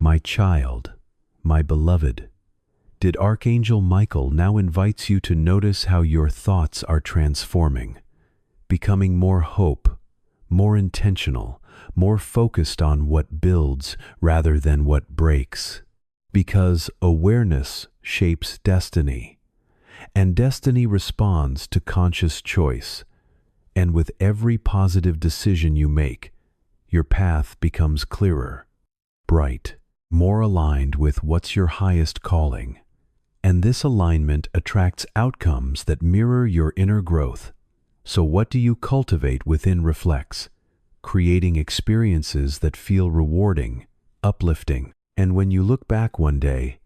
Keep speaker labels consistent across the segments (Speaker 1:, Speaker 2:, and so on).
Speaker 1: My child, my beloved, did Archangel Michael now invites you to notice how your thoughts are transforming, becoming more hope, more intentional, more focused on what builds rather than what breaks. Because awareness shapes destiny, and destiny responds to conscious choice. And with every positive decision you make, your path becomes clearer, bright, more aligned with what's your highest calling. And this alignment attracts outcomes that mirror your inner growth. So what do you cultivate within reflects, creating experiences that feel rewarding, uplifting. And when you look back one day,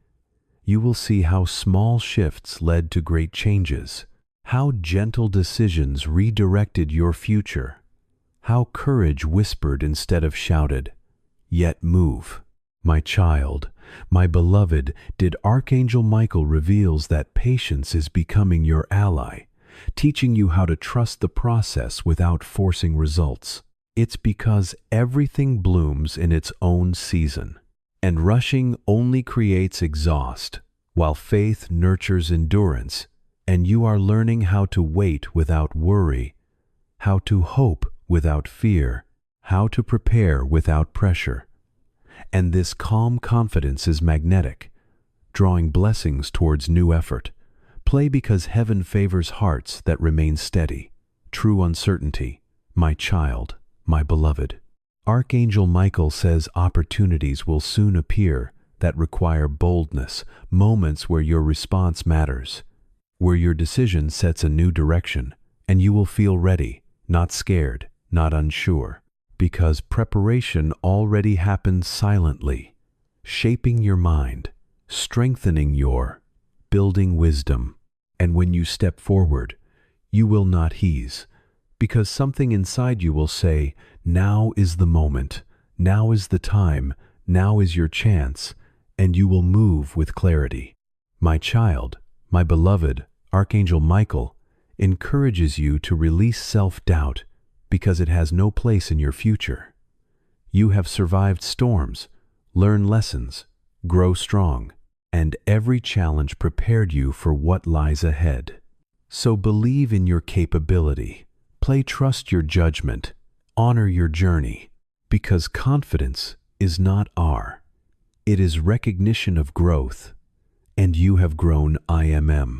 Speaker 1: you will see how small shifts led to great changes, how gentle decisions redirected your future, how courage whispered instead of shouted, yet move. My child, my beloved, did Archangel Michael reveals that patience is becoming your ally, teaching you how to trust the process without forcing results. It's because everything blooms in its own season, and rushing only creates exhaust, while faith nurtures endurance, and you are learning how to wait without worry, how to hope without fear, how to prepare without pressure. And this calm confidence is magnetic, drawing blessings towards new effort. Play because heaven favors hearts that remain steady. True uncertainty, my child, my beloved. Archangel Michael says opportunities will soon appear that require boldness, moments where your response matters, where your decision sets a new direction, and you will feel ready, not scared, not unsure, because preparation already happens silently, shaping your mind, strengthening your, building wisdom. And when you step forward, you will not heeze, because something inside you will say, now is the moment, now is the time, now is your chance, and you will move with clarity. My child, my beloved, Archangel Michael encourages you to release self-doubt because it has no place in your future. You have survived storms, learned lessons, grow strong, and every challenge prepared you for what lies ahead. So believe in your capability, trust your judgment, honor your journey, because confidence is not it is recognition of growth, and you have grown IMM.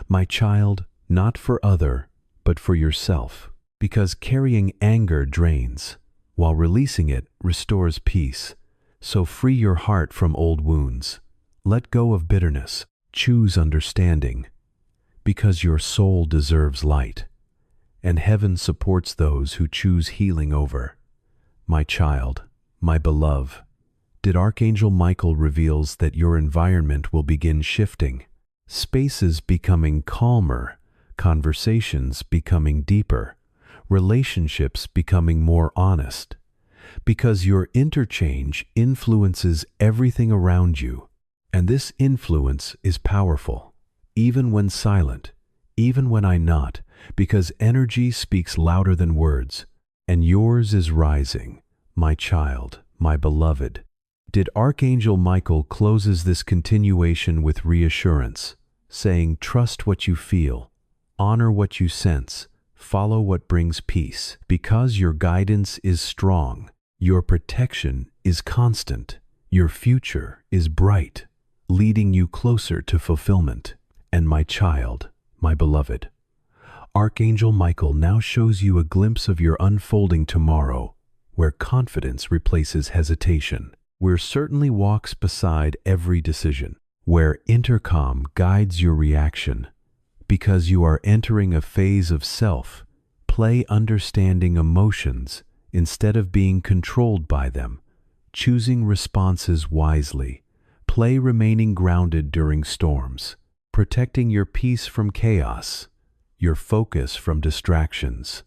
Speaker 1: My child, not for other, but for yourself, because carrying anger drains, while releasing it restores peace. So free your heart from old wounds. Let go of bitterness. Choose understanding, because your soul deserves light, and heaven supports those who choose healing over. My child, my beloved, did Archangel Michael reveals that your environment will begin shifting, spaces becoming calmer, conversations becoming deeper, relationships becoming more honest, because your interchange influences everything around you, and this influence is powerful, even when silent, even when I not, because energy speaks louder than words, and yours is rising, my child, my beloved. Did Archangel Michael closes this continuation with reassurance, saying, trust what you feel, honor what you sense, follow what brings peace, because your guidance is strong, your protection is constant, your future is bright, leading you closer to fulfillment. And my child, my beloved, Archangel Michael now shows you a glimpse of your unfolding tomorrow, where confidence replaces hesitation, where certainty walks beside every decision, where intercom guides your reaction, because you are entering a phase of self-play, understanding emotions instead of being controlled by them, choosing responses wisely, play remaining grounded during storms, protecting your peace from chaos, your focus from distractions,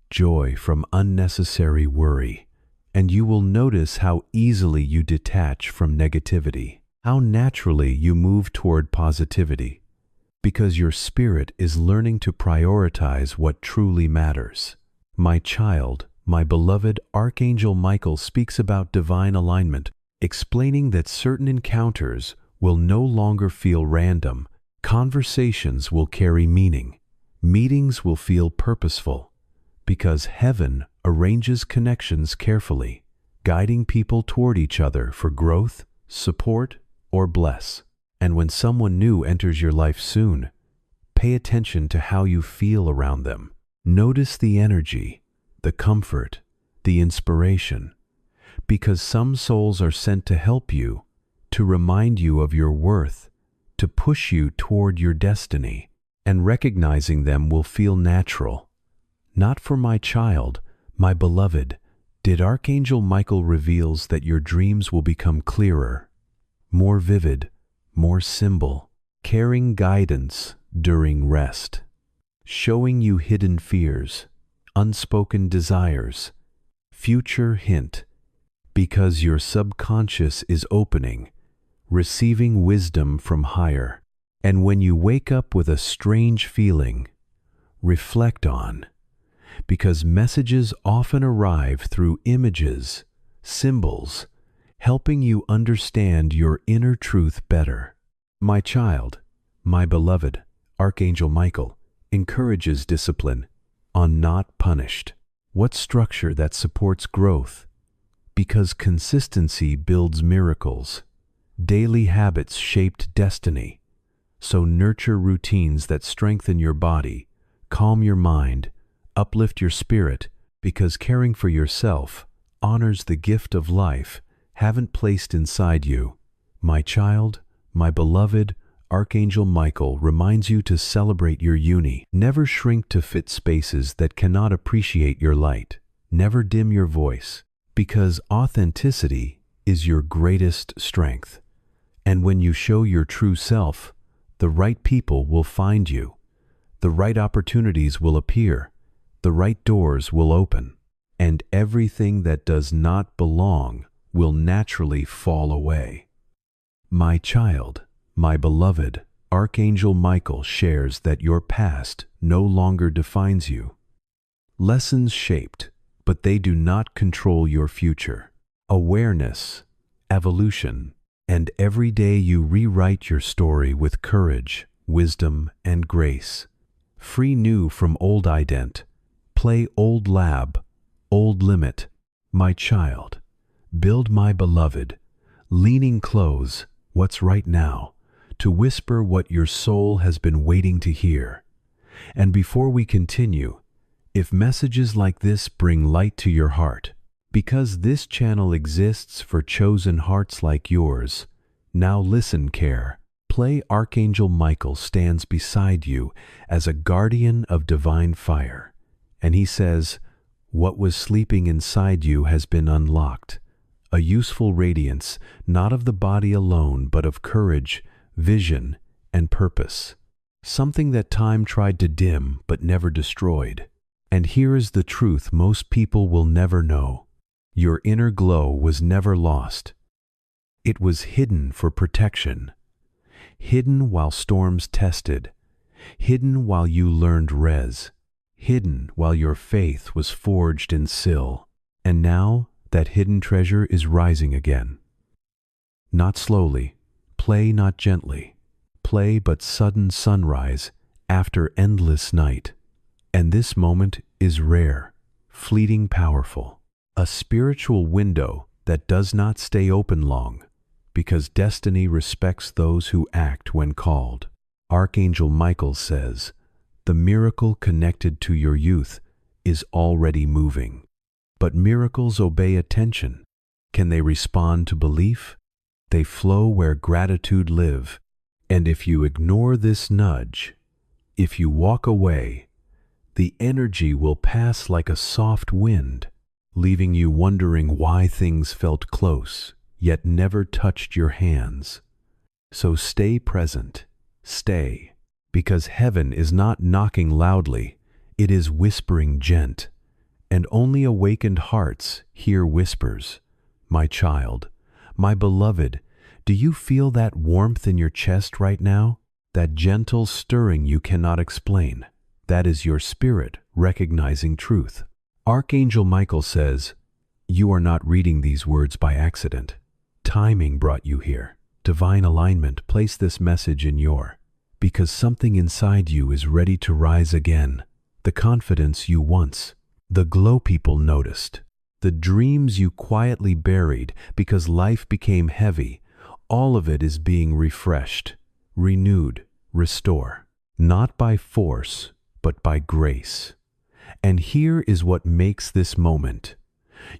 Speaker 1: joy from unnecessary worry. And you will notice how easily you detach from negativity, how naturally you move toward positivity, because your spirit is learning to prioritize what truly matters. My child, my beloved, Archangel Michael speaks about divine alignment, explaining that certain encounters will no longer feel random, conversations will carry meaning, meetings will feel purposeful, because heaven arranges connections carefully, guiding people toward each other for growth, support, or bless. And when someone new enters your life soon, pay attention to how you feel around them. Notice the energy, the comfort, the inspiration, because some souls are sent to help you, to remind you of your worth, to push you toward your destiny, and recognizing them will feel natural. Not for my child, my beloved, did Archangel Michael reveals that your dreams will become clearer, more vivid, more symbol, carrying guidance during rest, showing you hidden fears, unspoken desires, future hint, because your subconscious is opening, receiving wisdom from higher. And when you wake up with a strange feeling, reflect on, because messages often arrive through images, symbols, helping you understand your inner truth better. My child, my beloved, Archangel Michael encourages discipline on not punished. What structure that supports growth? Because consistency builds miracles. Daily habits shaped destiny. So nurture routines that strengthen your body, calm your mind, uplift your spirit, because caring for yourself honors the gift of life haven't placed inside you. My child, my beloved, Archangel Michael reminds you to celebrate your uni. Never shrink to fit spaces that cannot appreciate your light. Never dim your voice, because authenticity is your greatest strength. And when you show your true self, the right people will find you. The right opportunities will appear. The right doors will open. And everything that does not belong will naturally fall away. My child, my beloved, Archangel Michael shares that your past no longer defines you. Lessons shaped, but they do not control your future. Awareness, evolution, and every day you rewrite your story with courage, wisdom, and grace. Free new from old ident. Play old lab, old limit. My child, build my beloved, leaning close, what's right now, to whisper what your soul has been waiting to hear. And before we continue, if messages like this bring light to your heart, because this channel exists for chosen hearts like yours, now listen, care. Play Archangel Michael stands beside you as a guardian of divine fire. And he says, what was sleeping inside you has been unlocked. A useful radiance, not of the body alone, but of courage, vision, and purpose. Something that time tried to dim, but never destroyed. And here is the truth most people will never know. Your inner glow was never lost. It was hidden for protection. Hidden while storms tested. Hidden while you learned res. Hidden while your faith was forged in sill. And now that hidden treasure is rising again. Not slowly, play not gently. Play but sudden sunrise after endless night. And this moment is rare, fleeting, powerful. A spiritual window that does not stay open long, because destiny respects those who act when called. Archangel Michael says, the miracle connected to your youth is already moving. But miracles obey attention. Can they respond to belief? They flow where gratitude live. And if you ignore this nudge, if you walk away, the energy will pass like a soft wind, leaving you wondering why things felt close, yet never touched your hands. So stay present, stay, because heaven is not knocking loudly, it is whispering gent. And only awakened hearts hear whispers. My child, my beloved, do you feel that warmth in your chest right now? That gentle stirring you cannot explain. That is your spirit recognizing truth. Archangel Michael says, you are not reading these words by accident. timing brought you here. Divine alignment placed this message in your, because something inside you is ready to rise again. The confidence you once, the glow people noticed, the dreams you quietly buried because life became heavy, all of it is being refreshed, renewed, restored. Not by force, but by grace. And here is what makes this moment.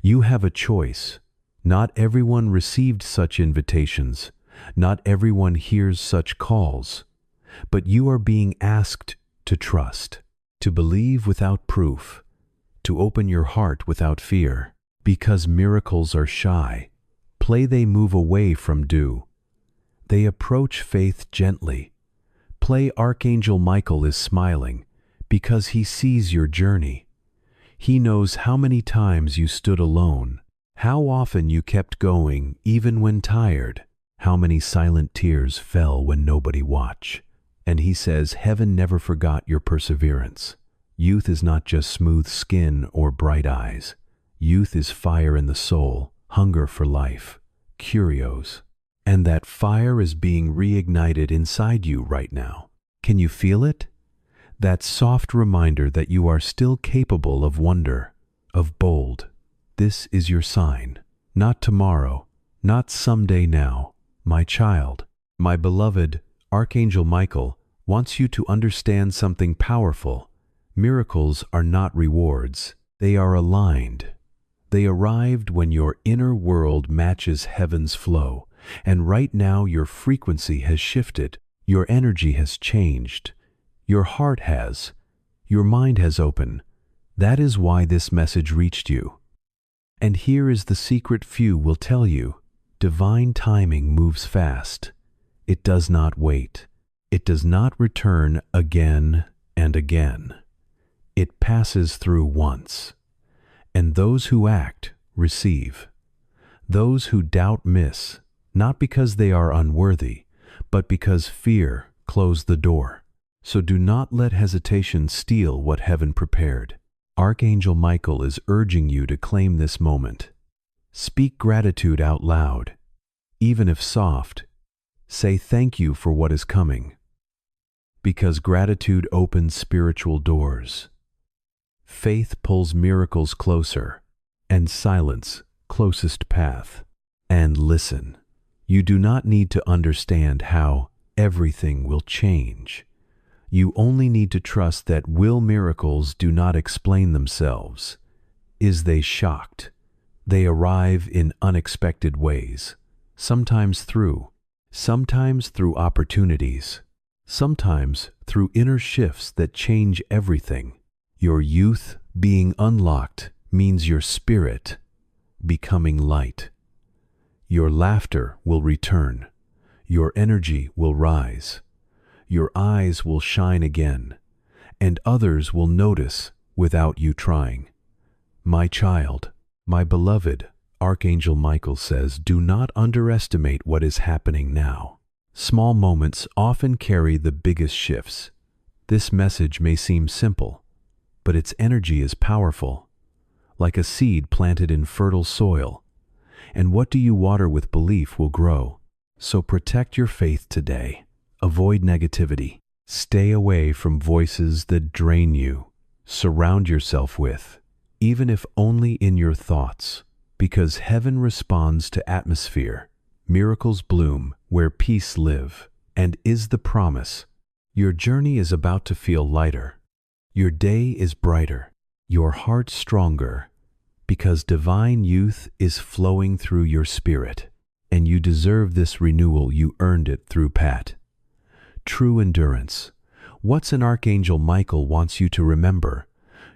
Speaker 1: You have a choice. Not everyone received such invitations. Not everyone hears such calls. But you are being asked to trust, to believe without proof, to open your heart without fear. Because miracles are shy, they move away from do. They approach faith gently. Archangel Michael is smiling because he sees your journey. He knows how many times you stood alone, how often you kept going even when tired, how many silent tears fell when nobody watched. And he says heaven never forgot your perseverance. Youth is not just smooth skin or bright eyes. Youth is fire in the soul, hunger for life, curios. And that fire is being reignited inside you right now. Can you feel it? That soft reminder that you are still capable of wonder, of bold. This is your sign. Not tomorrow, not someday now. My child, my beloved, Archangel Michael wants you to understand something powerful. Miracles are not rewards. They are aligned. They arrived when your inner world matches heaven's flow. And right now your frequency has shifted, your energy has changed, your heart has, your mind has opened. That is why this message reached you. And here is the secret few will tell you. Divine timing moves fast. It does not wait. It does not return again and again. It passes through once. And those who act, receive. Those who doubt miss. Not because they are unworthy, but because fear closed the door. So do not let hesitation steal what heaven prepared. Archangel Michael is urging you to claim this moment. Speak gratitude out loud. Even if soft, say thank you for what is coming. Because gratitude opens spiritual doors. Faith pulls miracles closer, and silence closest path. And listen. You do not need to understand how everything will change. You only need to trust that miracles do not explain themselves. Is they shocked? They arrive in unexpected ways, sometimes through opportunities, sometimes through inner shifts that change everything. Your youth being unlocked means your spirit becoming light. Your laughter will return. Your energy will rise. Your eyes will shine again. And others will notice without you trying. My child, my beloved, Archangel Michael says, do not underestimate what is happening now. Small moments often carry the biggest shifts. This message may seem simple, but its energy is powerful. Like a seed planted in fertile soil. And what do you water with belief will grow. So protect your faith today. Avoid negativity. Stay away from voices that drain you. Surround yourself with, even if only in your thoughts, because heaven responds to atmosphere. Miracles bloom where peace live, and is the promise. Your journey is about to feel lighter. Your day is brighter. Your heart stronger. Because divine youth is flowing through your spirit, and you deserve this renewal. You earned it through true endurance. What's an Archangel Michael wants you to remember?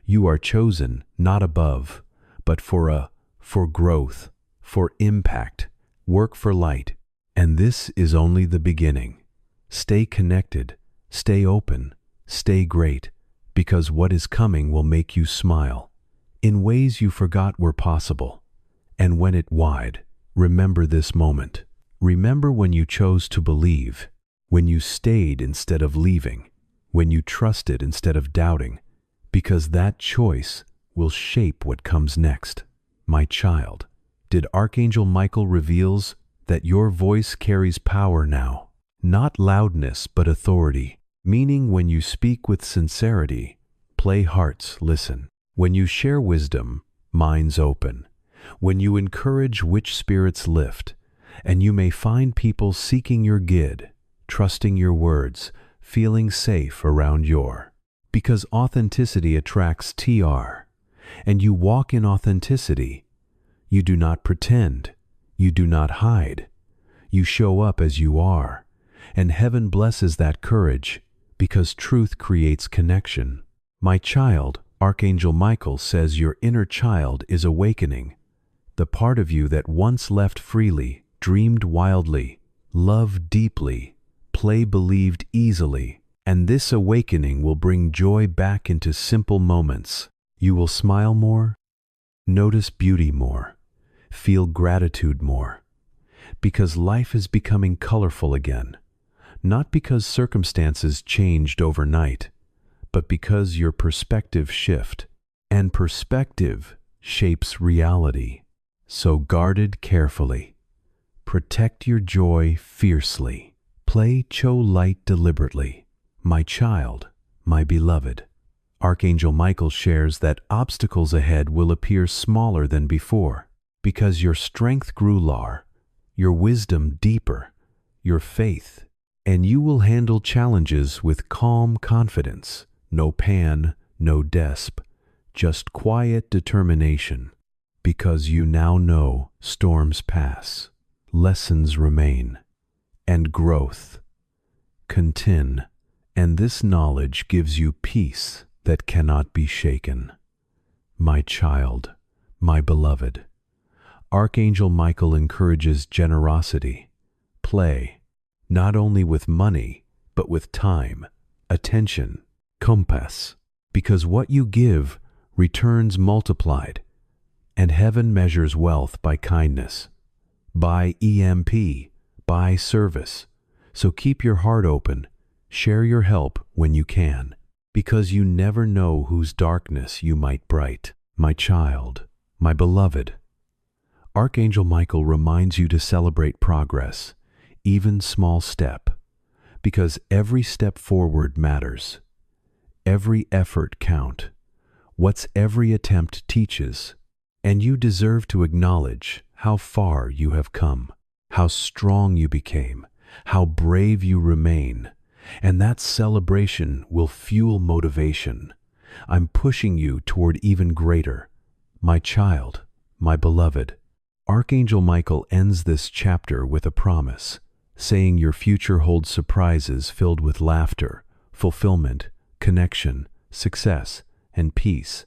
Speaker 1: You are chosen, not above, but for growth, for impact, work for light. And this is only the beginning. Stay connected, stay open, stay great, because what is coming will make you smile. In ways you forgot were possible. And when it wide, remember this moment. Remember when you chose to believe, when you stayed instead of leaving, when you trusted instead of doubting, because that choice will shape what comes next. My child, did Archangel Michael reveals that your voice carries power now, not loudness but authority, meaning when you speak with sincerity, play hearts listen. When you share wisdom, minds open. When you encourage, witch spirits lift, and you may find people seeking your guide, trusting your words, feeling safe around your. Because authenticity attracts TR, and you walk in authenticity. You do not pretend, you do not hide. You show up as you are, and heaven blesses that courage, because truth creates connection. My child, Archangel Michael says your inner child is awakening. The part of you that once left freely, dreamed wildly, loved deeply, believed easily, and this awakening will bring joy back into simple moments. You will smile more, notice beauty more, feel gratitude more, because life is becoming colorful again, not because circumstances changed overnight, but because your perspective shift, and perspective shapes reality. So guard it carefully. Protect your joy fiercely. Play Cho light deliberately. My child, my beloved. Archangel Michael shares that obstacles ahead will appear smaller than before, because your strength grew your wisdom deeper, your faith, and you will handle challenges with calm confidence. No pan, no desp, just quiet determination, because you now know storms pass, lessons remain, and growth continue, and this knowledge gives you peace that cannot be shaken. My child, my beloved, Archangel Michael encourages generosity. Play, not only with money, but with time, attention, compass, because what you give returns multiplied, and heaven measures wealth by kindness, by EMP, by service. So keep your heart open, share your help when you can, because you never know whose darkness you might bright. My child, my beloved, Archangel Michael reminds you to celebrate progress, even small step, because every step forward matters. Every effort count. What's every attempt teaches, and you deserve to acknowledge how far you have come, how strong you became, how brave you remain, and that celebration will fuel motivation. I'm pushing you toward even greater. My child, my beloved. Archangel Michael ends this chapter with a promise, saying your future holds surprises filled with laughter, fulfillment, connection, success, and peace.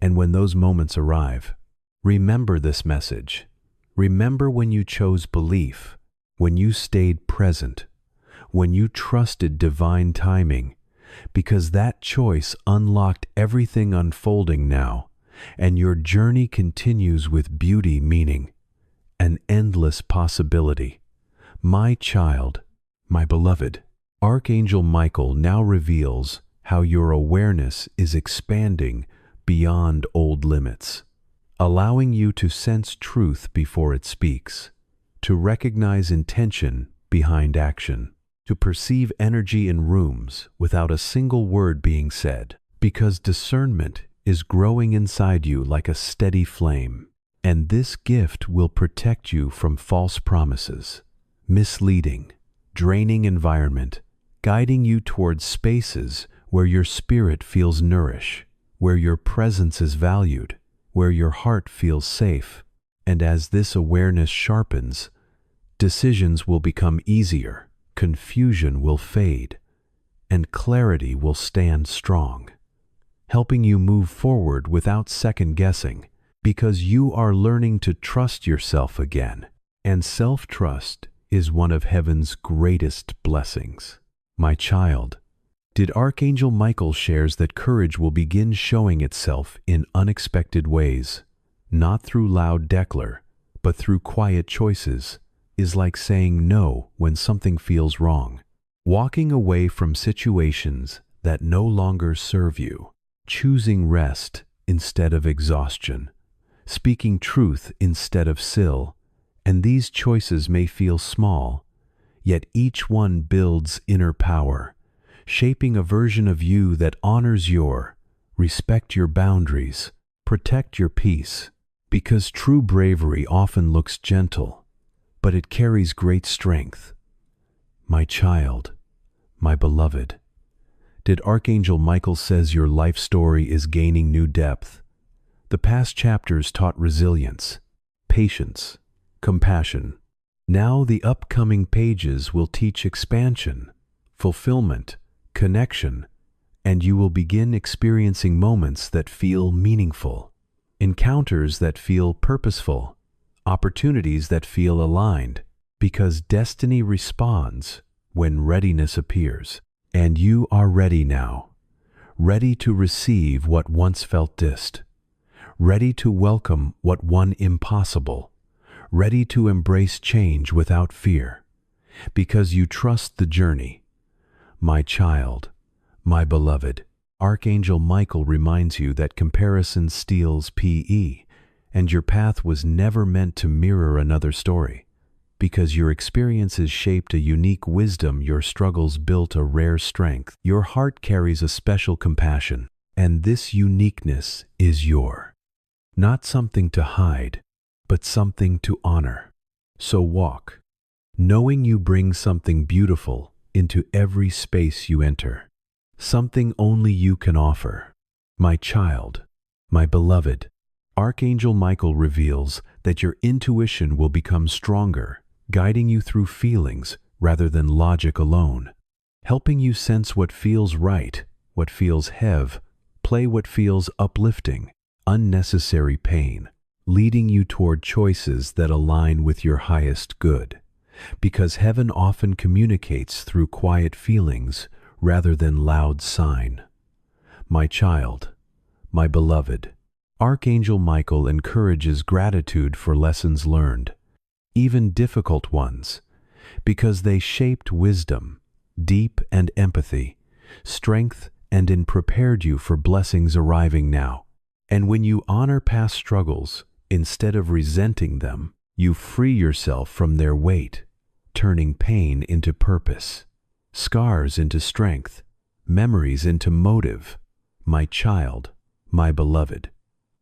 Speaker 1: And when those moments arrive, remember this message. Remember when you chose belief, when you stayed present, when you trusted divine timing, because that choice unlocked everything unfolding now, and your journey continues with beauty, meaning, an endless possibility. My child, my beloved, Archangel Michael now reveals how your awareness is expanding beyond old limits, allowing you to sense truth before it speaks, to recognize intention behind action, to perceive energy in rooms without a single word being said, because discernment is growing inside you like a steady flame, and this gift will protect you from false promises, misleading, draining environment, guiding you towards spaces where your spirit feels nourished, where your presence is valued, where your heart feels safe. And as this awareness sharpens, decisions will become easier, confusion will fade, and clarity will stand strong, helping you move forward without second guessing, because you are learning to trust yourself again. And self-trust is one of heaven's greatest blessings. My child, did Archangel Michael shares that courage will begin showing itself in unexpected ways, not through loud declare, but through quiet choices, is like saying no when something feels wrong, walking away from situations that no longer serve you, choosing rest instead of exhaustion, speaking truth instead of sill, And these choices may feel small, yet each one builds inner power, shaping a version of you that honors respect your boundaries, protect your peace, because true bravery often looks gentle, but it carries great strength. My child, my beloved, did Archangel Michael says your life story is gaining new depth. The past chapters taught resilience, patience, compassion. Now the upcoming pages will teach expansion, fulfillment, connection, and you will begin experiencing moments that feel meaningful, encounters that feel purposeful, opportunities that feel aligned, because destiny responds when readiness appears. And you are ready now, ready to receive what once felt distant, ready to welcome what once impossible, ready to embrace change without fear, because you trust the journey. My child, my beloved, Archangel Michael reminds you that comparison steals PE, and your path was never meant to mirror another story. Because your experiences shaped a unique wisdom, your struggles built a rare strength. Your heart carries a special compassion, and this uniqueness is not something to hide, but something to honor. So walk, knowing you bring something beautiful into every space you enter, something only you can offer. My child, my beloved, Archangel Michael reveals that your intuition will become stronger, guiding you through feelings rather than logic alone, helping you sense what feels right, what feels heavy, play what feels uplifting, unnecessary pain, leading you toward choices that align with your highest good. Because heaven often communicates through quiet feelings rather than loud sign. My child, my beloved, Archangel Michael encourages gratitude for lessons learned, even difficult ones, because they shaped wisdom, deep and empathy, strength and prepared you for blessings arriving now. And when you honor past struggles, instead of resenting them, you free yourself from their weight, turning pain into purpose, scars into strength, memories into motive. My child, my beloved,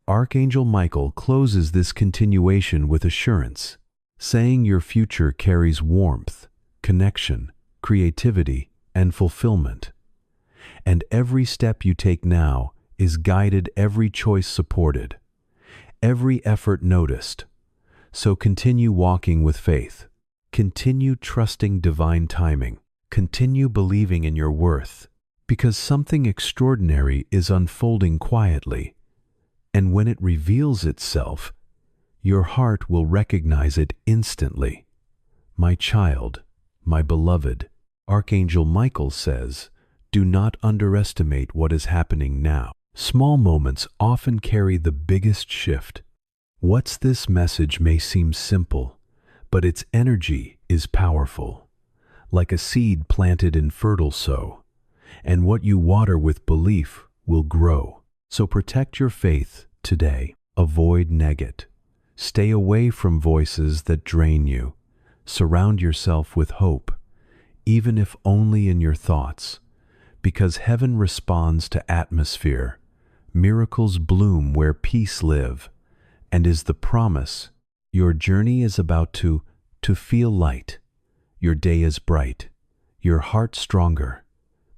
Speaker 1: Archangel Michael closes this continuation with assurance, saying your future carries warmth, connection, creativity, and fulfillment. And every step you take now is guided, every choice supported, every effort noticed. So continue walking with faith, continue trusting divine timing, continue believing in your worth, because something extraordinary is unfolding quietly, and when it reveals itself, your heart will recognize it instantly. My child, my beloved, Archangel Michael says, do not underestimate what is happening now. Small moments often carry the biggest shift. What's this message may seem simple, but its energy is powerful, like a seed planted in fertile soil, and what you water with belief will grow. So protect your faith today. Avoid negate. Stay away from voices that drain you. Surround yourself with hope, even if only in your thoughts, because heaven responds to atmosphere. Miracles bloom where peace live, and is the promise. Your journey is about to feel light. Your day is bright, your heart stronger,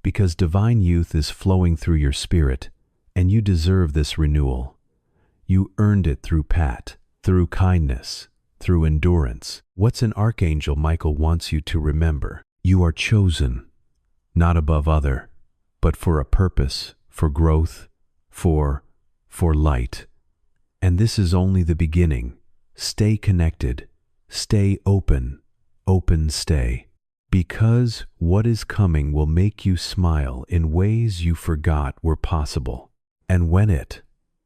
Speaker 1: because divine youth is flowing through your spirit, and you deserve this renewal. You earned it through through kindness, through endurance. What's an Archangel Michael wants you to remember? You are chosen, not above other, but for a purpose, for growth, for light. And this is only the beginning. Stay connected, stay open, stay. Because what is coming will make you smile in ways you forgot were possible. And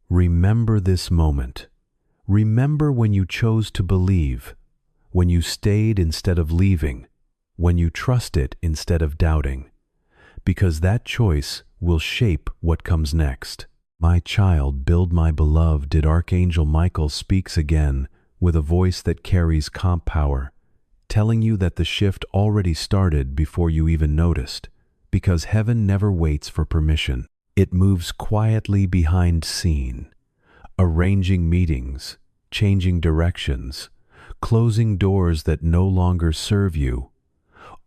Speaker 1: remember this moment. Remember when you chose to believe, when you stayed instead of leaving, when you trusted instead of doubting, because that choice will shape what comes next. My child, build my beloved, did Archangel Michael speaks again with a voice that carries calm power, telling you that the shift already started before you even noticed, because heaven never waits for permission. It moves quietly behind scene, arranging meetings, changing directions, closing doors that no longer serve you,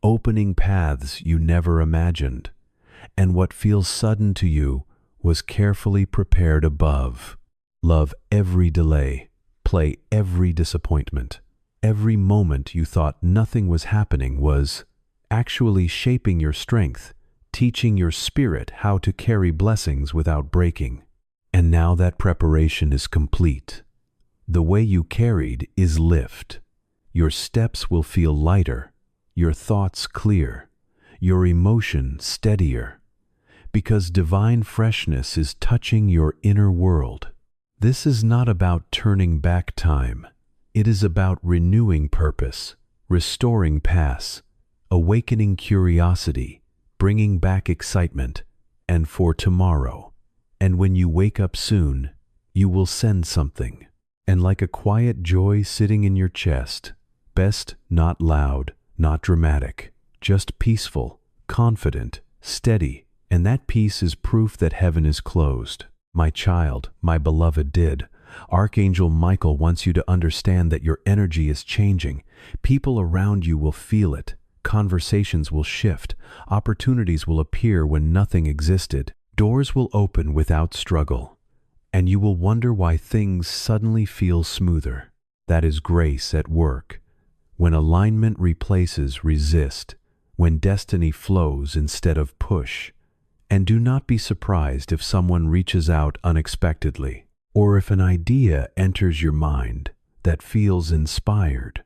Speaker 1: opening paths you never imagined, and what feels sudden to you was carefully prepared above. Love every delay, play every disappointment. Every moment you thought nothing was happening was actually shaping your strength, teaching your spirit how to carry blessings without breaking. And now that preparation is complete. The way you carried is lift. Your steps will feel lighter, your thoughts clear, your emotion steadier, because divine freshness is touching your inner world. This is not about turning back time. It is about renewing purpose, restoring paths, awakening curiosity, bringing back excitement, and for tomorrow. And when you wake up soon, you will send something. And like a quiet joy sitting in your chest, best not loud, not dramatic, just peaceful, confident, steady, and that peace is proof that heaven is closed. My child, my beloved Archangel Michael wants you to understand that your energy is changing. People around you will feel it. Conversations will shift. Opportunities will appear when nothing existed. Doors will open without struggle. And you will wonder why things suddenly feel smoother. That is grace at work. When alignment replaces resist. When destiny flows instead of push. And do not be surprised if someone reaches out unexpectedly, or if an idea enters your mind that feels inspired,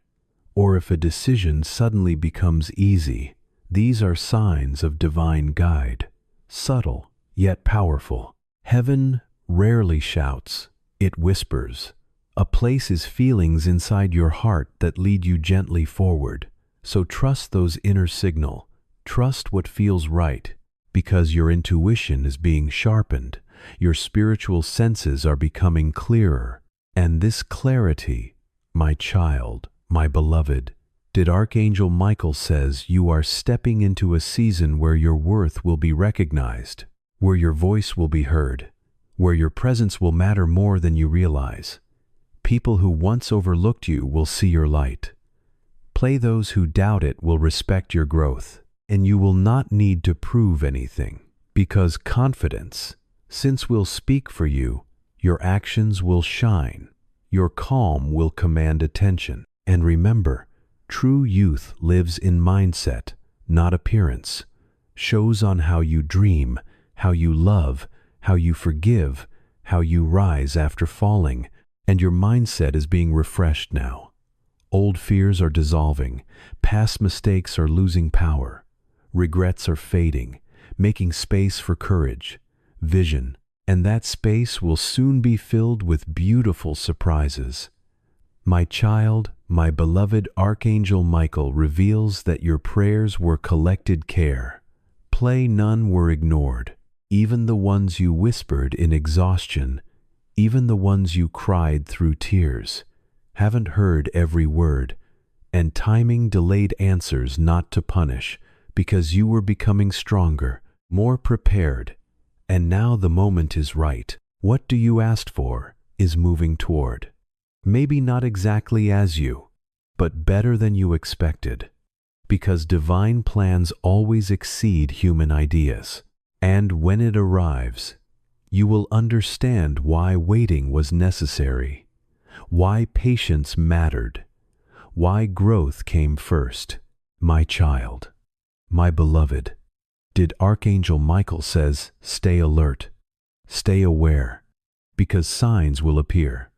Speaker 1: or if a decision suddenly becomes easy. These are signs of divine guide, subtle yet powerful. Heaven rarely shouts, it whispers. A place is feelings inside your heart that lead you gently forward. So trust those inner signals. Trust what feels right. Because your intuition is being sharpened, your spiritual senses are becoming clearer. And this clarity, my child, my beloved, Archangel Michael says you are stepping into a season where your worth will be recognized, where your voice will be heard, where your presence will matter more than you realize. People who once overlooked you will see your light. Those who doubt it will respect your growth. And you will not need to prove anything, because confidence, since will speak for you, your actions will shine, your calm will command attention. And remember, true youth lives in mindset, not appearance, shows on how you dream, how you love, how you forgive, how you rise after falling, and your mindset is being refreshed now. Old fears are dissolving, past mistakes are losing power. Regrets are fading, making space for courage, vision, and that space will soon be filled with beautiful surprises. My child, my beloved Archangel Michael reveals that your prayers were collected care. None were ignored, even the ones you whispered in exhaustion, even the ones you cried through tears. Haven't heard every word, and timing delayed answers not to punish, because you were becoming stronger, more prepared, and now the moment is right. What do you ask for is moving toward. Maybe not exactly as you, but better than you expected, because divine plans always exceed human ideas. And when it arrives, you will understand why waiting was necessary, why patience mattered, why growth came first. My child, my beloved, Archangel Michael says, stay alert, stay aware, because signs will appear.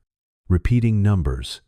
Speaker 1: Repeating numbers,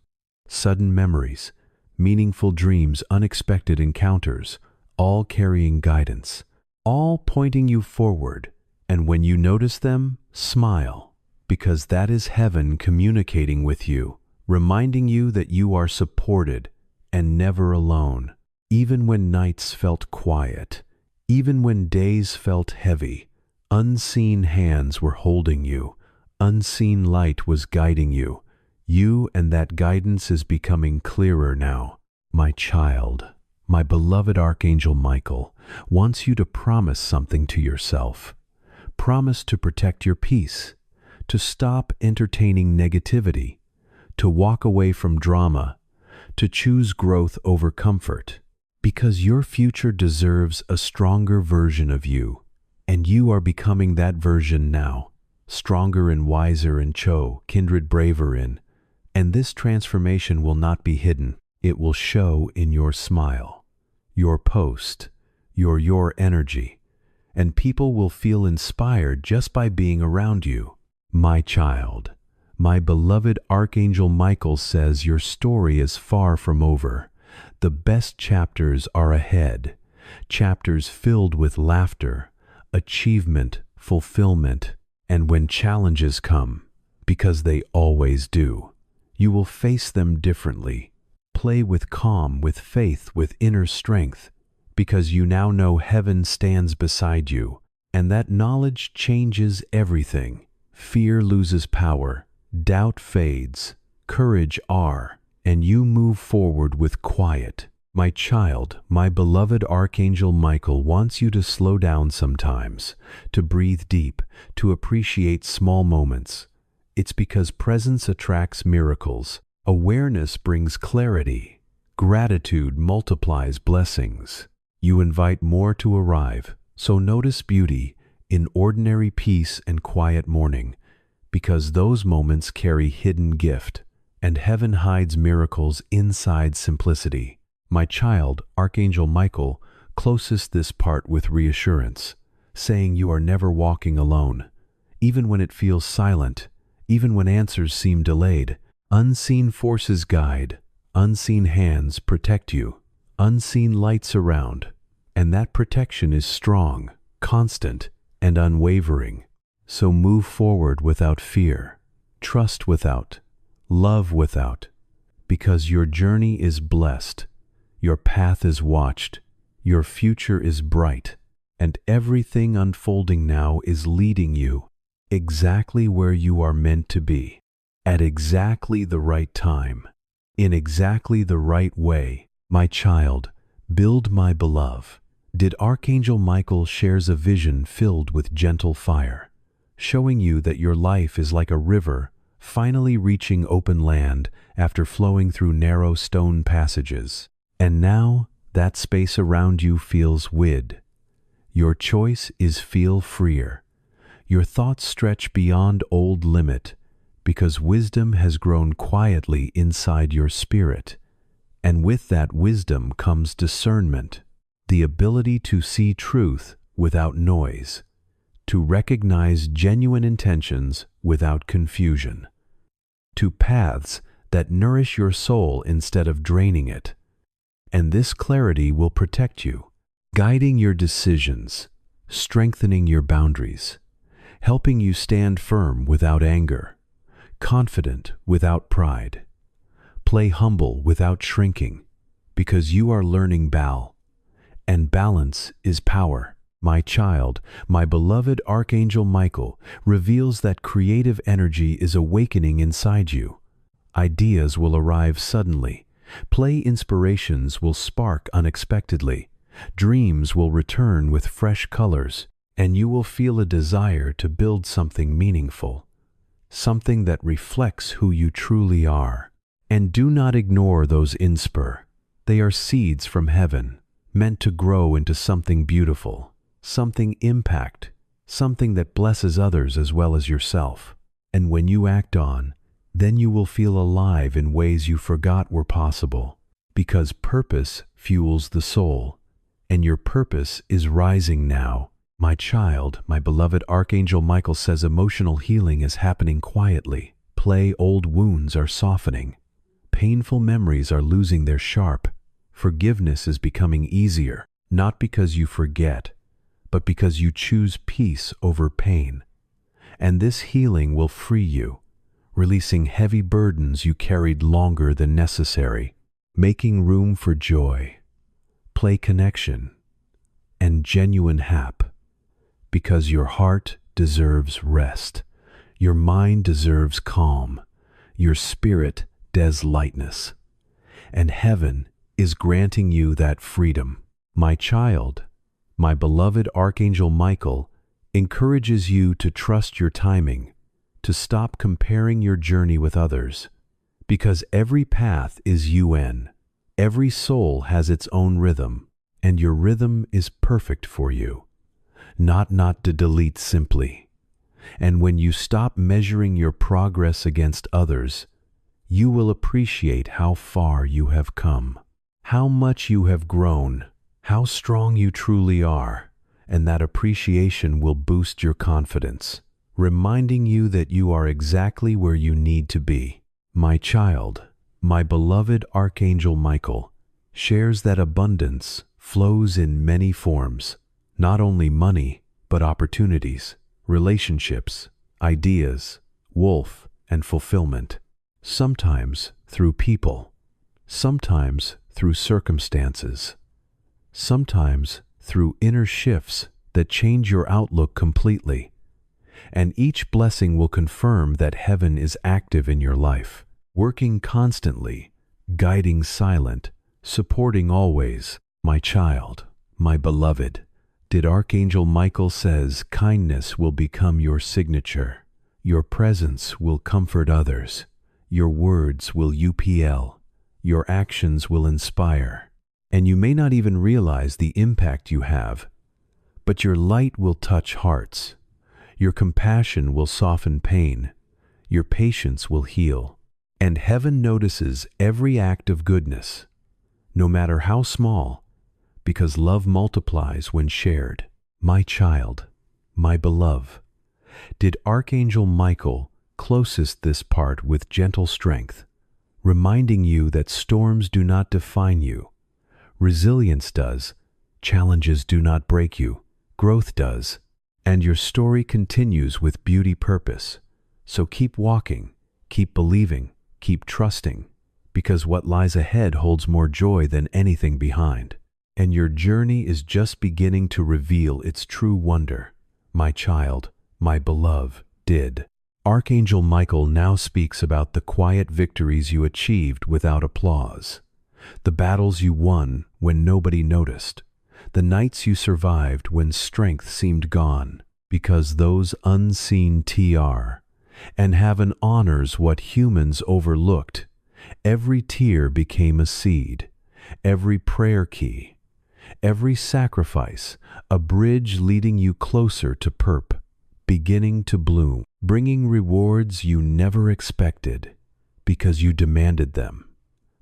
Speaker 1: sudden memories, meaningful dreams, unexpected encounters, all carrying guidance, all pointing you forward. And when you notice them, smile, because that is heaven communicating with you, reminding you that you are supported and never alone. Even when nights felt quiet, even when days felt heavy, unseen hands were holding you, unseen light was guiding you. You and that guidance is becoming clearer now. My child, my beloved Archangel Michael wants you to promise something to yourself. Promise to protect your peace, to stop entertaining negativity, to walk away from drama, to choose growth over comfort, because your future deserves a stronger version of you, and you are becoming that version now, stronger and wiser and kindred braver in. And this transformation will not be hidden. It will show in your smile, your post, your energy, and people will feel inspired just by being around you. My child, my beloved Archangel Michael says your story is far from over. The best chapters are ahead, chapters filled with laughter, achievement, fulfillment, and when challenges come, because they always do, you will face them differently. Play with calm, with faith, with inner strength, because you now know heaven stands beside you, and that knowledge changes everything. Fear loses power, doubt fades, courage and you move forward with quiet. My child, my beloved Archangel Michael wants you to slow down sometimes, to breathe deep, to appreciate small moments. It's because presence attracts miracles. Awareness brings clarity. Gratitude multiplies blessings. You invite more to arrive, so notice beauty in ordinary peace and quiet morning, because those moments carry hidden gift, and heaven hides miracles inside simplicity. My child, Archangel Michael, closest this part with reassurance, saying you are never walking alone, even when it feels silent, even when answers seem delayed. Unseen forces guide, unseen hands protect you, unseen lights around, and that protection is strong, constant, and unwavering. So move forward without fear, trust without, love without, because your journey is blessed, your path is watched, your future is bright, and everything unfolding now is leading you exactly where you are meant to be, at exactly the right time, in exactly the right way. My child, build my beloved. Did Archangel Michael shares a vision filled with gentle fire, showing you that your life is like a river finally reaching open land after flowing through narrow stone passages. And now that space around you feels wide. Your choice is feel freer. Your thoughts stretch beyond old limit, because wisdom has grown quietly inside your spirit. And with that wisdom comes discernment, the ability to see truth without noise, to recognize genuine intentions without confusion, to paths that nourish your soul instead of draining it. And this clarity will protect you, guiding your decisions, strengthening your boundaries, helping you stand firm without anger, confident without pride. Play humble without shrinking, because you are learning and balance is power. My child, my beloved Archangel Michael reveals that creative energy is awakening inside you. Ideas will arrive suddenly. Play inspirations will spark unexpectedly. Dreams will return with fresh colors, and you will feel a desire to build something meaningful, something that reflects who you truly are. And do not ignore those They are seeds from heaven, meant to grow into something beautiful, something impact, something that blesses others as well as yourself. And when you act on, then you will feel alive in ways you forgot were possible, because purpose fuels the soul, and your purpose is rising now. My child, my beloved Archangel Michael says emotional healing is happening quietly. Old wounds are softening. Painful memories are losing their sharp. Forgiveness is becoming easier, not because you forget, but because you choose peace over pain. And this healing will free you, releasing heavy burdens you carried longer than necessary, making room for joy, connection, and genuine because your heart deserves rest, your mind deserves calm, your spirit des lightness. And heaven is granting you that freedom. My child, my beloved Archangel Michael encourages you to trust your timing, to stop comparing your journey with others, because every path is UN. Every soul has its own rhythm, and your rhythm is perfect for you. Not to delete simply. And when you stop measuring your progress against others, you will appreciate how far you have come, how much you have grown, how strong you truly are, and that appreciation will boost your confidence, reminding you that you are exactly where you need to be. My child, my beloved Archangel Michael shares that abundance flows in many forms, not only money, but opportunities, relationships, ideas, wealth, and fulfillment. Sometimes through people, sometimes through circumstances, sometimes through inner shifts that change your outlook completely. And each blessing will confirm that heaven is active in your life, working constantly, guiding silent, supporting always. My child, my beloved, did Archangel Michael says kindness will become your signature. Your presence will comfort others. Your words will UPL. Your actions will inspire. And you may not even realize the impact you have, but your light will touch hearts. Your compassion will soften pain. Your patience will heal. And heaven notices every act of goodness, no matter how small, because love multiplies when shared. My child, my beloved, did Archangel Michael closest this part with gentle strength, reminding you that storms do not define you. Resilience does. Challenges do not break you. Growth does. And your story continues with beauty purpose. So keep walking, keep believing, keep trusting, because what lies ahead holds more joy than anything behind. And your journey is just beginning to reveal its true wonder. My child, my beloved, did. Archangel Michael now speaks about the quiet victories you achieved without applause, the battles you won when nobody noticed, the nights you survived when strength seemed gone, because those unseen TR, and heaven honors what humans overlooked. Every tear became a seed, every prayer key, every sacrifice, a bridge leading you closer to beginning to bloom, bringing rewards you never expected, because you demanded them,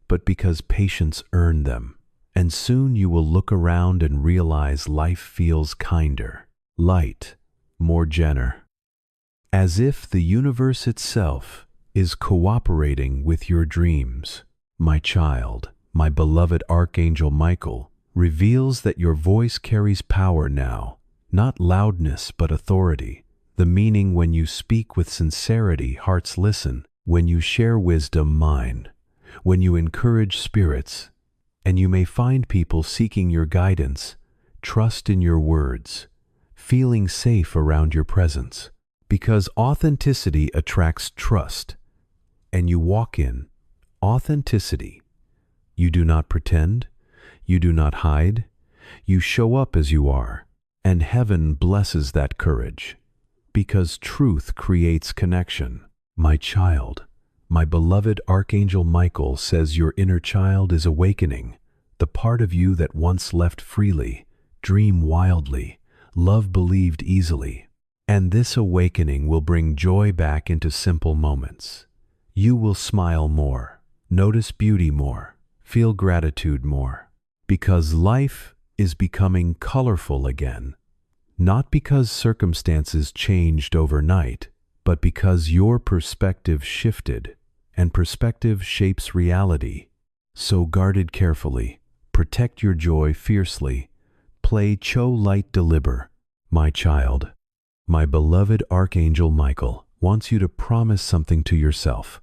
Speaker 1: but because patience earned them. And soon you will look around and realize life feels kinder, light, more generous, as if the universe itself is cooperating with your dreams. My child, my beloved Archangel Michael reveals that your voice carries power now, not loudness but authority. The meaning when you speak with sincerity, hearts listen. When you share wisdom, mind. When you encourage spirits. And you may find people seeking your guidance, trust in your words, feeling safe around your presence. Because authenticity attracts trust. And you walk in authenticity. You do not pretend. You do not hide. You show up as you are. And heaven blesses that courage. Because truth creates connection. My child, my beloved Archangel Michael says your inner child is awakening, the part of you that once left freely, dream wildly, love believed easily. And this awakening will bring joy back into simple moments. You will smile more, notice beauty more, feel gratitude more. Because life is becoming colorful again. Not because circumstances changed overnight, but because your perspective shifted, and perspective shapes reality. So guard it carefully, protect your joy fiercely, play Cho light deliber. My child, my beloved Archangel Michael wants you to promise something to yourself.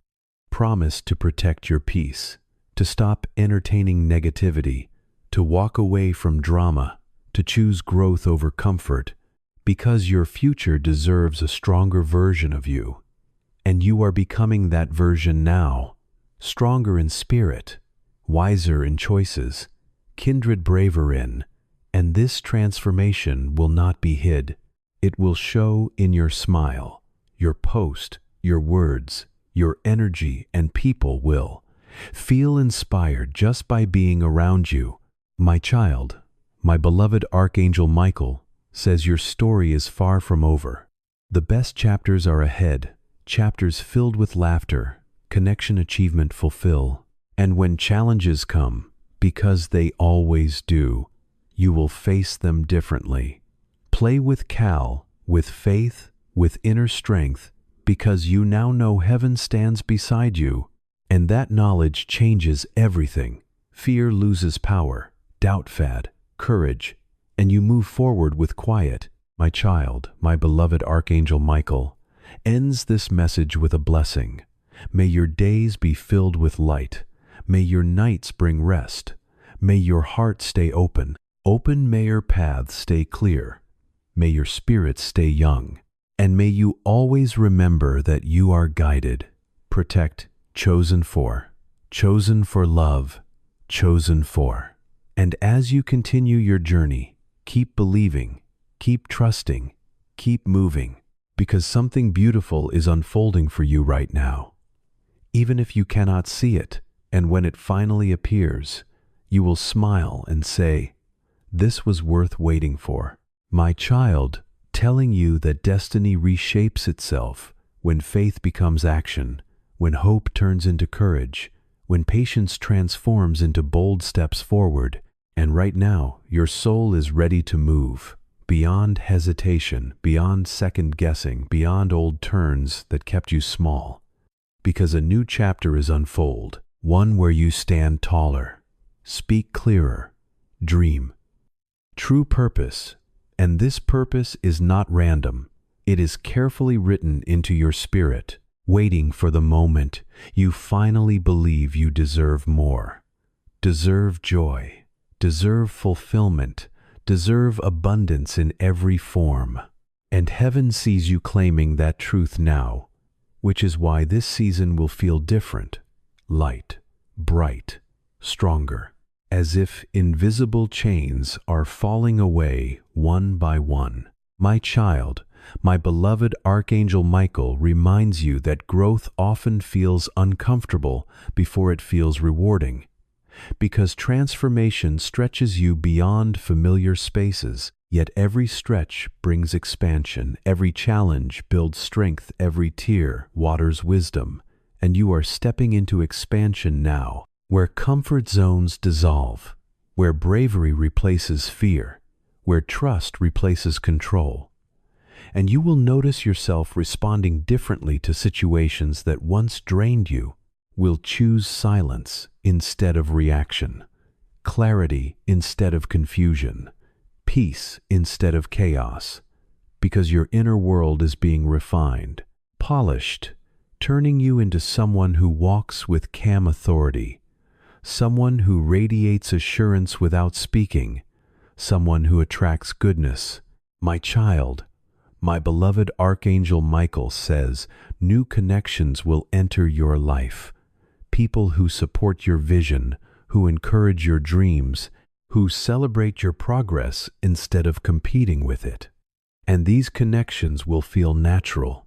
Speaker 1: Promise to protect your peace, to stop entertaining negativity, to walk away from drama, to choose growth over comfort, because your future deserves a stronger version of you. And you are becoming that version now, stronger in spirit, wiser in choices, kindred braver in, and this transformation will not be hid. It will show in your smile, your post, your words, your energy, and people will feel inspired just by being around you. My child, my beloved Archangel Michael says your story is far from over. The best chapters are ahead, chapters filled with laughter, connection, achievement, fulfill. And when challenges come, because they always do, you will face them differently. Play with Cal, with faith, with inner strength, because you now know heaven stands beside you, and that knowledge changes everything. Fear loses power, doubt fade, courage, and you move forward with quiet. My child, my beloved Archangel Michael, ends this message with a blessing. May your days be filled with light. May your nights bring rest. May your heart stay open. May your paths stay clear. May your spirit stay young. And may you always remember that you are guided, protect, chosen for love, chosen for. And as you continue your journey, keep believing, keep trusting, keep moving, because something beautiful is unfolding for you right now. Even if you cannot see it, and when it finally appears, you will smile and say, "This was worth waiting for." My child, telling you that destiny reshapes itself when faith becomes action, when hope turns into courage, when patience transforms into bold steps forward. And right now, your soul is ready to move, beyond hesitation, beyond second guessing, beyond old turns that kept you small. Because a new chapter is unfold, one where you stand taller, speak clearer, dream. True purpose. And this purpose is not random. It is carefully written into your spirit, waiting for the moment you finally believe you deserve more. Deserve joy, deserve fulfillment, deserve abundance in every form. And heaven sees you claiming that truth now, which is why this season will feel different, light, bright, stronger. As if invisible chains are falling away one by one. My child, my beloved Archangel Michael reminds you that growth often feels uncomfortable before it feels rewarding, because transformation stretches you beyond familiar spaces, yet every stretch brings expansion, every challenge builds strength, every tear waters wisdom, and you are stepping into expansion now, where comfort zones dissolve, where bravery replaces fear, where trust replaces control. And you will notice yourself responding differently to situations that once drained you. Will choose silence instead of reaction, clarity instead of confusion, peace instead of chaos, because your inner world is being refined, polished, turning you into someone who walks with calm authority, someone who radiates assurance without speaking, someone who attracts goodness. My child, my beloved Archangel Michael says new connections will enter your life. People who support your vision, who encourage your dreams, who celebrate your progress instead of competing with it. And these connections will feel natural,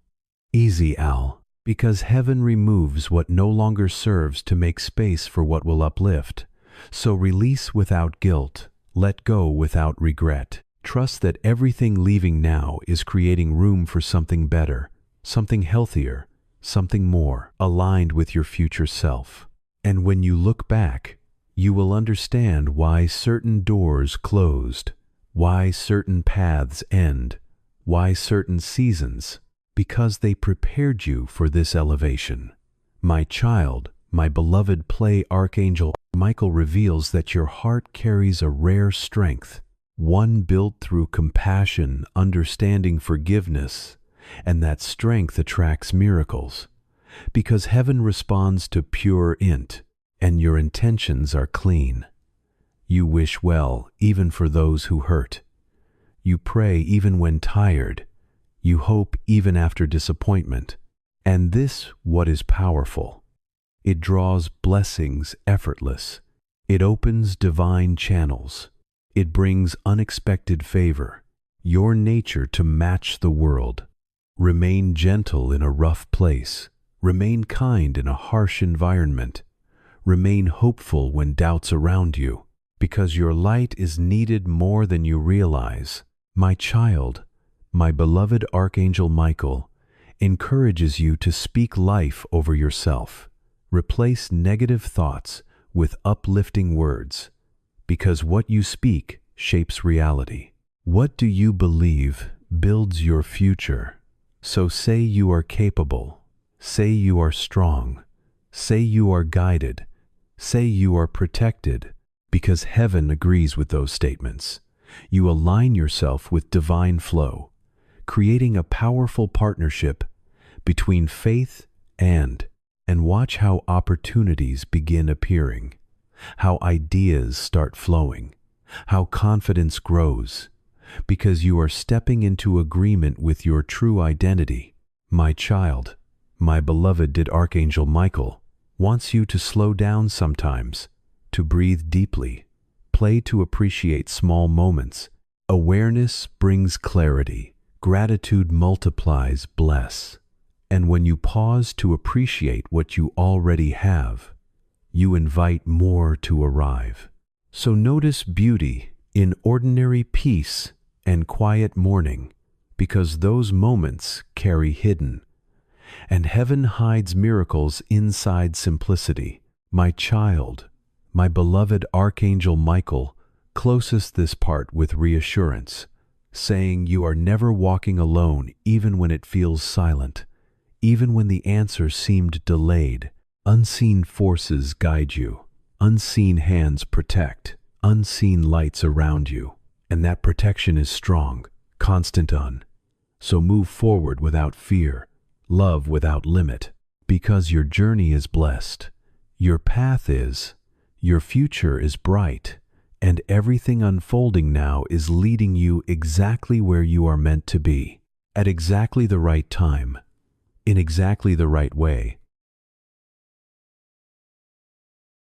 Speaker 1: easy, Al. Because heaven removes what no longer serves to make space for what will uplift. So release without guilt, let go without regret. Trust that everything leaving now is creating room for something better, something healthier, something more aligned with your future self. And when you look back, you will understand why certain doors closed, why certain paths end, why certain seasons, because they prepared you for this elevation. My child, my beloved play Archangel Michael reveals that your heart carries a rare strength, one built through compassion, understanding, forgiveness, and that strength attracts miracles, because heaven responds to pure int, and your intentions are clean. You wish well even for those who hurt. You pray even when tired. You hope even after disappointment, And this what is powerful. It draws blessings effortless. It opens divine channels. It brings unexpected favor. Your nature to match the world. Remain gentle in a rough place. Remain kind in a harsh environment. Remain hopeful when doubts around you, because your light is needed more than you realize. My child, my beloved Archangel Michael, encourages you to speak life over yourself. Replace negative thoughts with uplifting words, because what you speak shapes reality. What do you believe builds your future? So say you are capable. Say you are strong. Say you are guided. Say you are protected, because heaven agrees with those statements. You align yourself with divine flow, creating a powerful partnership between faith and watch how opportunities begin appearing, how ideas start flowing, how confidence grows, because you are stepping into agreement with your true identity. My child, my beloved did Archangel Michael, wants you to slow down sometimes, to breathe deeply, play to appreciate small moments. Awareness brings clarity, gratitude multiplies bless. And when you pause to appreciate what you already have, you invite more to arrive. So notice beauty in ordinary peace and quiet mourning, because those moments carry hidden. And heaven hides miracles inside simplicity. My child, my beloved Archangel Michael, closest this part with reassurance, saying you are never walking alone even when it feels silent, even when the answer seemed delayed. Unseen forces guide you, unseen hands protect, unseen lights around you, and that protection is strong, constant. So move forward without fear, love without limit, because your journey is blessed, your path is, your future is bright, and everything unfolding now is leading you exactly where you are meant to be, at exactly the right time, in exactly the right way.